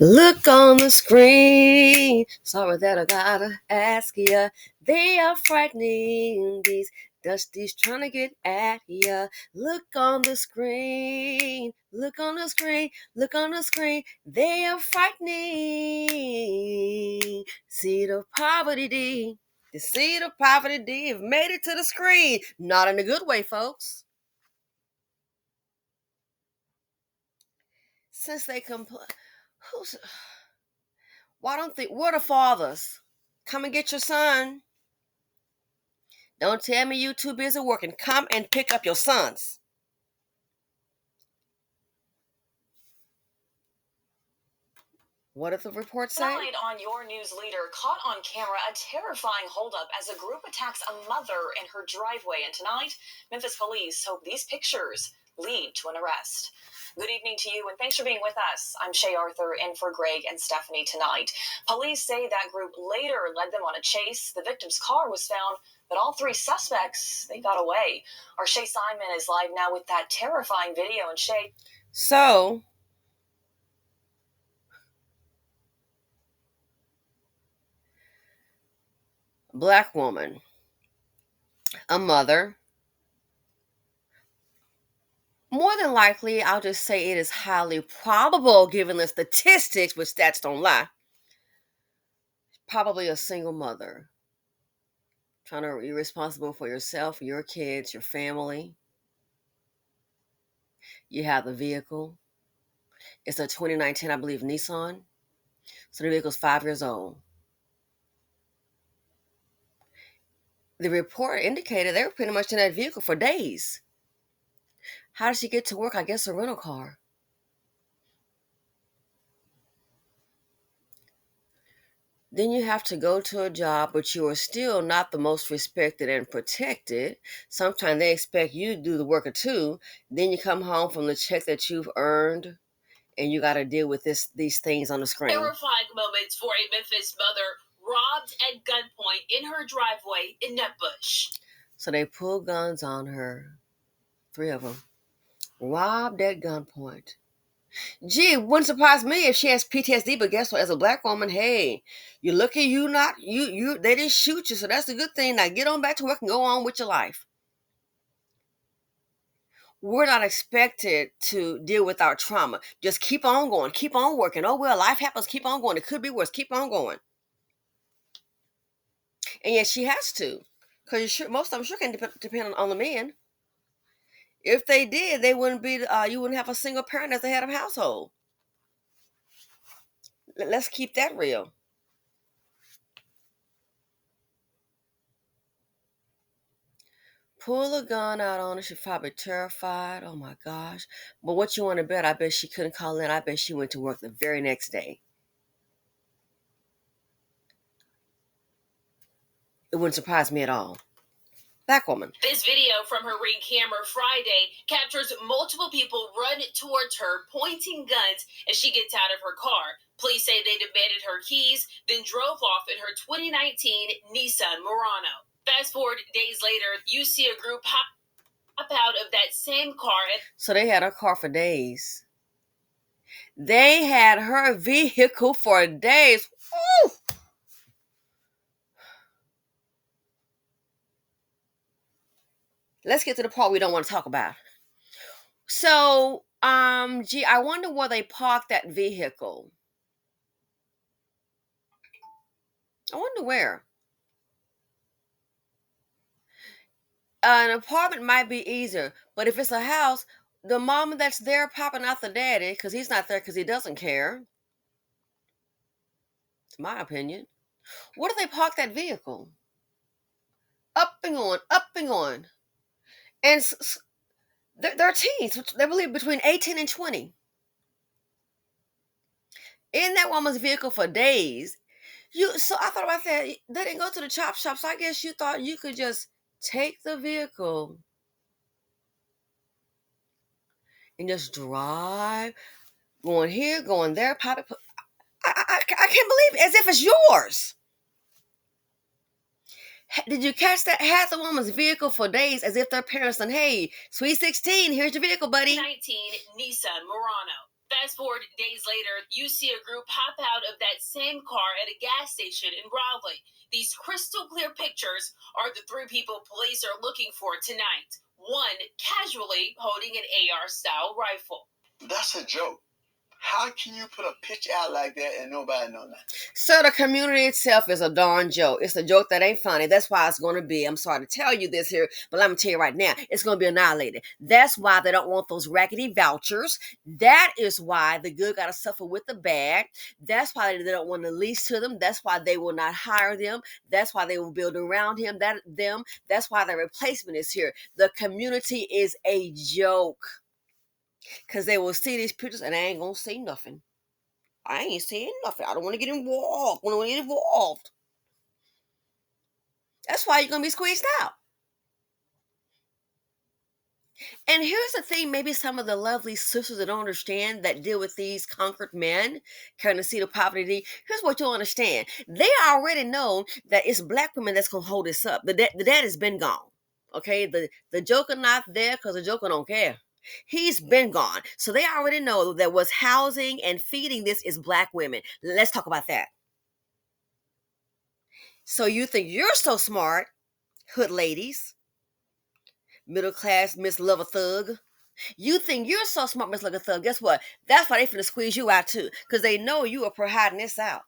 Look on the screen. Sorry that I gotta ask ya. They are frightening. These dusties trying to get at ya. Look on the screen. Look on the screen. Look on the screen. They are frightening. Seed of poverty D. The seed of poverty D have made it to the screen. Not in a good way, folks. Since they who's why don't they where the fathers? Come and get your son. Don't tell me you too busy working. Come and pick up your sons. What did the report say? Tonight on Your News Leader, caught on camera a terrifying holdup as a group attacks a mother in her driveway. And tonight, Memphis police hope these pictures lead to an arrest. Good evening to you, and thanks for being with us. I'm Shay Arthur, in for Greg and Stephanie tonight. Police say that group later led them on a chase. The victim's car was found, but all three suspects, they got away. Our Shay Simon is live now with that terrifying video. And Shay... So, black woman, a mother. More than likely, I'll just say it is highly probable, given the statistics, which stats don't lie, probably a single mother. Trying to be responsible for yourself, your kids, your family. You have the vehicle. It's a 2019, I believe, Nissan. So the vehicle's 5 years old. The report indicated they were pretty much in that vehicle for days. How did she get to work? I guess a rental car. Then you have to go to a job, but you are still not the most respected and protected. Sometimes they expect you to do the work too. Then you come home from the check that you've earned, and you got to deal with these things on the screen. Terrifying moments for a Memphis mother robbed at gunpoint in her driveway in Nutbush. So they pulled guns on her. 3 of them. Robbed at gunpoint. Gee, it wouldn't surprise me if she has PTSD, but guess what? As a black woman, hey, you're lucky they didn't shoot you, so that's a good thing. Now get on back to work and go on with your life. We're not expected to deal with our trauma. Just keep on going, keep on working. Oh, well, life happens, keep on going. It could be worse, keep on going. And yet she has to, because most of them sure can depend on the men. If they did, they wouldn't be. You wouldn't have a single parent as the head of household. Let's keep that real. Pull a gun out on her. She's probably terrified. Oh my gosh. But what you want to bet? I bet she couldn't call in. I bet she went to work the very next day. It wouldn't surprise me at all. Black woman. This video from her Ring camera Friday captures multiple people run towards her, pointing guns as she gets out of her car. Police say they demanded her keys, then drove off in her 2019 Nissan Murano. Fast forward days later, you see a group hop out of that same car. So they had her car for days. They had her vehicle for days. Woo! Let's get to the part we don't want to talk about. So, I wonder where they parked that vehicle. I wonder where. An apartment might be easier, but if it's a house, the mama that's there popping out the daddy, because he's not there because he doesn't care. It's my opinion. Where do they park that vehicle? Up and on, up and on. And they're teens. They believe between 18 and 20. In that woman's vehicle for days. So I thought about that. They didn't go to the chop shop, so I guess you thought you could just take the vehicle and just drive, going here, going there, pop it. I can't believe it, as if it's yours. Did you catch that? Had the woman's vehicle for days as if their parents said, hey, sweet 16, here's your vehicle, buddy. 19 Nissan Murano. Fast forward days later, you see a group hop out of that same car at a gas station in Raleigh. These crystal clear pictures are the three people police are looking for tonight. One casually holding an AR-style rifle. That's a joke. How can you put a picture out like that and nobody know that? So the community itself is a darn joke. It's a joke that ain't funny. That's why it's going to be, I'm sorry to tell you this here, but let me tell you right now, it's going to be annihilated. That's why they don't want those raggedy vouchers. That is why the good got to suffer with the bad. That's why they don't want to lease to them. That's why they will not hire them. That's why they will build around them. That's why the replacement is here. The community is a joke. Because they will see these pictures and they ain't going to see nothing. I ain't saying nothing. I don't want to get involved. That's why you're going to be squeezed out. And here's the thing, maybe some of the lovely sisters that don't understand that deal with these conquered men, kind of see the poverty. Here's what you'll understand. They already know that it's black women that's going to hold this up. The dad has been gone. Okay? The joker not there because the joker don't care. He's been gone. So they already know that what's housing and feeding this is black women. Let's talk about that. So you think you're so smart, hood ladies, middle class Miss Love a Thug. You think you're so smart, Miss Love a Thug. Guess what? That's why they finna squeeze you out too. Because they know you are hiding this out.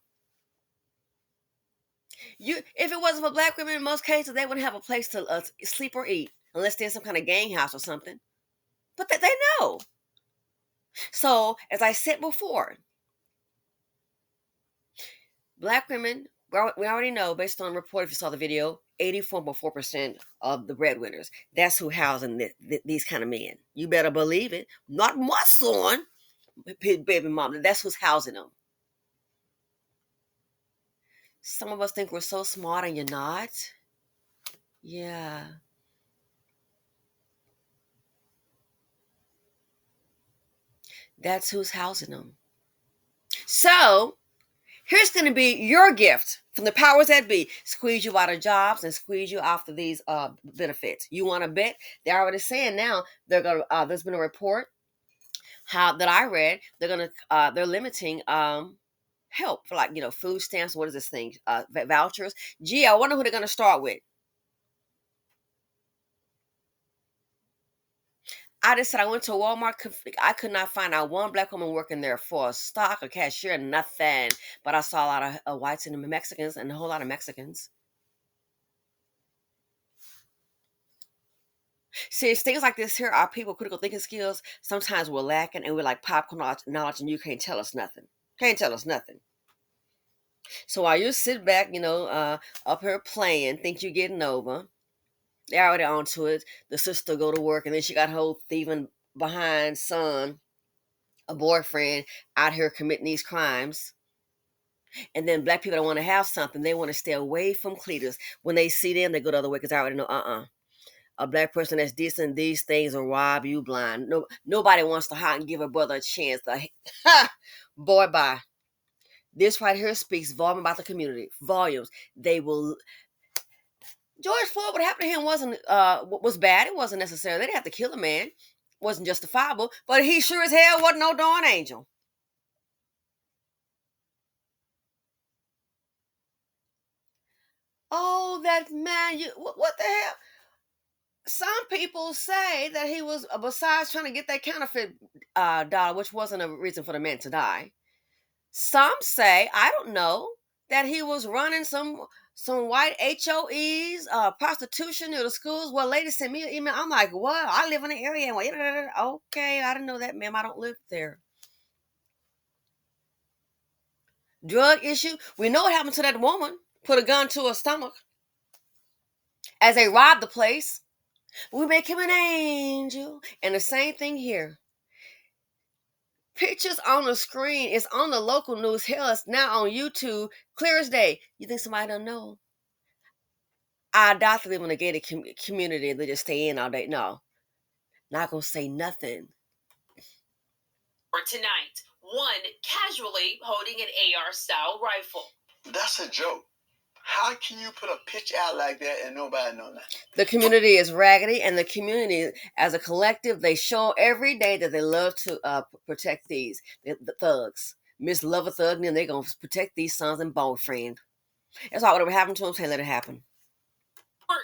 If it wasn't for black women, in most cases, they wouldn't have a place to sleep or eat. Unless they're in some kind of gang house or something. But they know. So, as I said before, black women, we already know, based on report, if you saw the video, 84.4% of the breadwinners. That's who housing these kind of men. You better believe it. Not my son, baby mom. That's who's housing them. Some of us think we're so smart and you're not. Yeah. That's who's housing them. So, here's going to be your gift from the powers that be. Squeeze you out of jobs and squeeze you off of these benefits. You want to bet? They're already saying now they're going to. There's been a report that I read. They're limiting help for food stamps. What is this thing? Vouchers. Gee, I wonder who they're going to start with. I just said I went to Walmart. I could not find out one black woman working there for a stock, a cashier, nothing. But I saw a lot of whites and Mexicans and a whole lot of Mexicans. See, it's things like this here. Our people critical thinking skills sometimes we're lacking, and we're like popcorn knowledge, and you can't tell us nothing. Can't tell us nothing. So while you sit back, up here playing, think you're getting over. They're already onto it. The sister go to work, and then she got her whole thieving behind son, a boyfriend out here committing these crimes. And then black people don't want to have something. They want to stay away from cleaters. When they see them, they go the other way because I already know, a black person that's decent, these things will rob you blind. No, nobody wants to hide and give a brother a chance. Boy, bye. This right here speaks volume about the community. Volumes. They will. George Floyd, what happened to him was bad. It wasn't necessary. They didn't have to kill a man. It wasn't justifiable. But he sure as hell wasn't no darn angel. Oh, that man! What the hell? Some people say that he was, besides trying to get that counterfeit dollar, which wasn't a reason for the man to die. Some say, I don't know, that he was running some white HOEs, prostitution near the schools. Well, lady sent me an email. I'm like, what? I live in the area. And okay, I didn't know that, ma'am. I don't live there. Drug issue. We know what happened to that woman. Put a gun to her stomach as they robbed the place. We make him an angel. And the same thing here. Pictures on the screen. It's on the local news. Hell, it's now on YouTube. Clear as day. You think somebody don't know? I doubt they live in a gated community and they just stay in all day. No. Not gonna say nothing. For tonight, one casually holding an AR-style rifle. That's a joke. How can you put a picture out like that and nobody know nothing? The community is raggedy, and the community, as a collective, they show every day that they love to protect the thugs. Miss Love a Thug, and they're going to protect these sons and boyfriend. That's all. Whatever happened to them, say let it happen.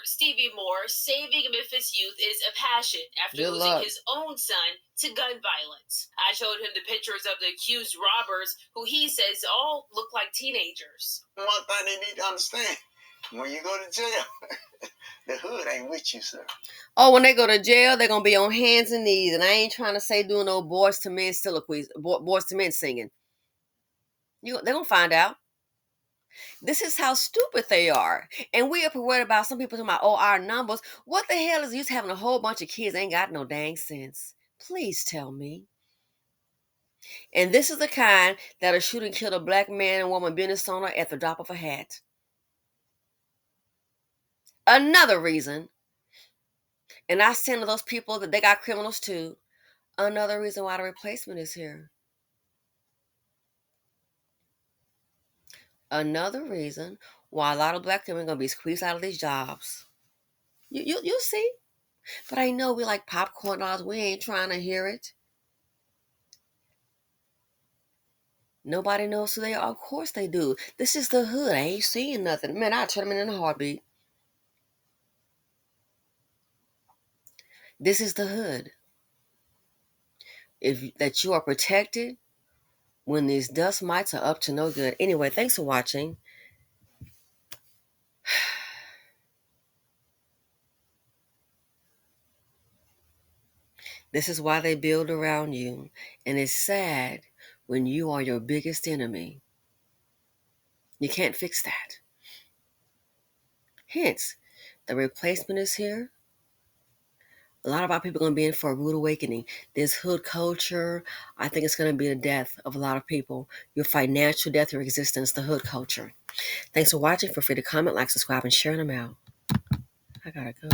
Stevie Moore, saving Memphis youth is a passion after Good losing luck. his own son to gun violence. I showed him the pictures of the accused robbers, who he says all look like teenagers. One thing they need to understand, when you go to jail, the hood ain't with you, sir. Oh, when they go to jail, they're going to be on hands and knees. And I ain't trying to say doing no boys to men soliloquies, boys to men singing. They're going to find out. This is how stupid they are. And we are worried about some people talking about, oh, our numbers. What the hell is use having a whole bunch of kids ain't got no dang sense? Please tell me. And this is the kind that'll shoot and kill a black man and woman business owner at the drop of a hat. Another reason, and I send to those people that they got criminals too, another reason why the replacement is here. Another reason why a lot of black women are going to be squeezed out of these jobs. You'll see. But I know we like popcorn dolls. We ain't trying to hear it. Nobody knows who they are. Of course they do. This is the hood. I ain't seeing nothing. Man, I'll turn them in a heartbeat. This is the hood. That you are protected when these dust mites are up to no good. Anyway, thanks for watching. This is why they build around you. And it's sad when you are your biggest enemy. You can't fix that. Hence, the replacement is here. A lot of our people are going to be in for a rude awakening. This hood culture, I think it's going to be the death of a lot of people. Your financial death, your existence, the hood culture. Thanks for watching. Feel free to comment, like, subscribe, and share them out. I gotta go.